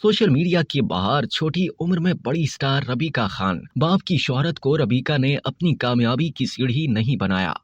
Social media की बहार छोटी उम्र में बड़ी स्टार रबीका खान। बाप की शोहरत को रबीका ने अपनी कामयाबी की सीढ़ी नहीं बनाया।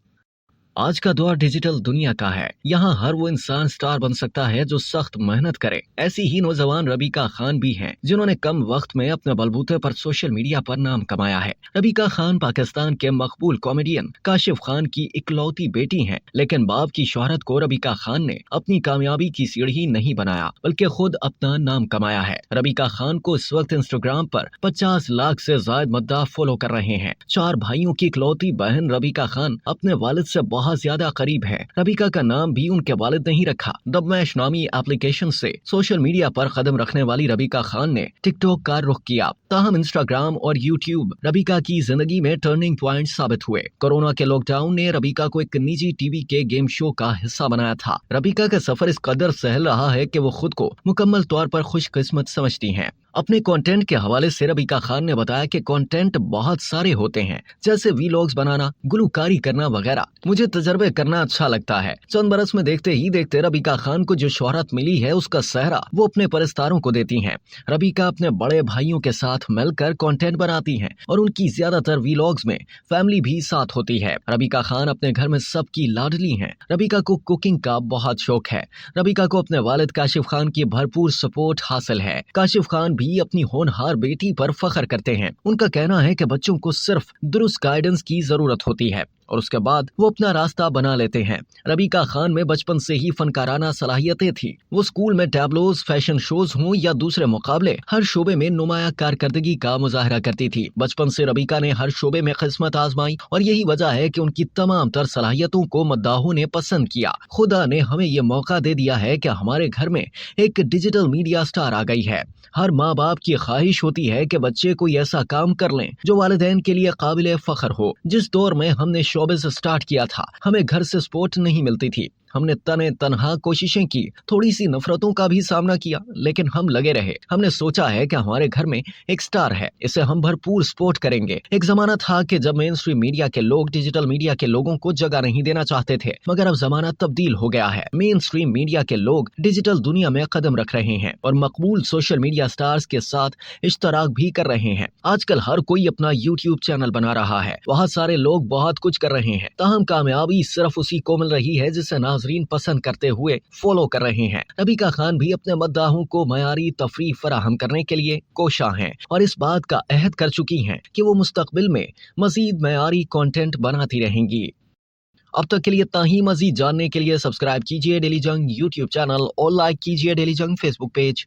आज का दौर डिजिटल दुनिया का है। यहाँ हर वो इंसान स्टार बन सकता है जो सख्त मेहनत करे। ऐसी ही नौजवान रबीका खान भी हैं, जिन्होंने कम वक्त में अपने बलबूते पर सोशल मीडिया पर नाम कमाया है। रबीका खान पाकिस्तान के मकबूल कॉमेडियन काशिफ खान की इकलौती बेटी हैं, लेकिन बाप की शोहरत को रबीका खान ने अपनी कामयाबी की सीढ़ी नहीं बनाया, बल्कि खुद अपना नाम कमाया है। रबीका खान को इस वक्त इंस्टाग्राम पर 50 लाख से ज्यादा मद्दाह फॉलो कर रहे हैं। 4 भाइयों की इकलौती बहन रबीका खान अपने वालिद से बहुत ज्यादा करीब है। रबीका का नाम भी उनके वालिद नहीं रखा। दबमैश नामी एप्लीकेशन से सोशल मीडिया पर कदम रखने वाली रबीका खान ने टिकटॉक का रुख किया। ताहम इंस्टाग्राम और यूट्यूब रबीका की जिंदगी में टर्निंग पॉइंट साबित हुए। कोरोना के लॉकडाउन ने रबीका को एक निजी टीवी के गेम शो का हिस्सा बनाया था। रबीका का सफर इस कदर सहल रहा है कि वो खुद को मुकम्मल तौर पर खुशकिस्मत समझती हैं। अपने कंटेंट के हवाले से रबीका खान ने बताया कि कंटेंट बहुत सारे होते हैं, जैसे वीलॉग्स बनाना, गुलकारी करना वगैरह। मुझे तजर्बे करना अच्छा लगता है। चंद बरस में देखते ही देखते रबीका खान को जो शोहरत मिली है, उसका सहरा वो अपने परस्तारों को देती हैं। रबीका अपने बड़े भाइयों के साथ मिलकर कंटेंट बनाती हैं और उनकी ज्यादातर वीलॉग्स में फैमिली भी साथ होती है। रबीका खान अपने घर में सबकी लाडली हैं। रबीका को कुकिंग का बहुत शौक है। रबीका को अपने वालिद काशिफ खान की भरपूर सपोर्ट हासिल है। काशिफ खान भी अपनी होनहार बेटी पर फख्र करते हैं। उनका कहना है कि बच्चों को सिर्फ दुरुस्त गाइडेंस की जरूरत होती है और उसके बाद वो अपना रास्ता बना लेते हैं। रबीका खान में बचपन से ही फनकाराना सलाहियतें थी। वो स्कूल में टैबलोज, फैशन शोज हों या दूसरे मुकाबले, हर शोबे में नुमाया कारकर्दगी का मुजाहरा करती थी। बचपन से रबीका ने हर शोबे में किस्मत आजमाई और यही वजह है कि उनकी तमाम तर सलाहियतों को मद्दाहों ने पसंद किया। खुदा ने हमें ये मौका दे दिया है कि हमारे घर में एक डिजिटल मीडिया स्टार आ गई है। हर माँ बाप की ख्वाहिश होती है कि बच्चे कोई ऐसा काम कर लें जो वालिदैन के लिए काबिल फख्र हो। जिस दौर में हमने शोबिज़ स्टार्ट किया था, हमें घर से सपोर्ट नहीं मिलती थी। हमने तनहा कोशिशें की, थोड़ी सी नफरतों का भी सामना किया, लेकिन हम लगे रहे। हमने सोचा है कि हमारे घर में एक स्टार है, इसे हम भरपूर सपोर्ट करेंगे। एक जमाना था कि जब मेन स्ट्रीम मीडिया के लोग डिजिटल मीडिया के लोगों को जगह नहीं देना चाहते थे, मगर अब जमाना तब्दील हो गया है। मेन स्ट्रीम मीडिया के लोग डिजिटल दुनिया में कदम रख रहे हैं और मकबूल सोशल मीडिया स्टार्स के साथ इश्तराक भी कर रहे हैं। आजकल हर कोई अपना यूट्यूब चैनल बना रहा है। बहुत सारे लोग बहुत कुछ कर रहे हैं, ताहम कामयाबी सिर्फ उसी को मिल रही है जिसे नाज़रीन पसंद करते हुए फॉलो कर रहे हैं। रबीका खान भी अपने मद्दाहों को मयारी तफरीह फराहम करने के लिए कोशा हैं और इस बात का अहद कर चुकी हैं कि वो मुस्तकबिल में मजीद मयारी कंटेंट बनाती रहेंगी। अब तक के लिए इतना ही। मजीद जानने के लिए सब्सक्राइब कीजिए डेली जंग यूट्यूब चैनल और लाइक कीजिए डेली जंग फेसबुक पेज।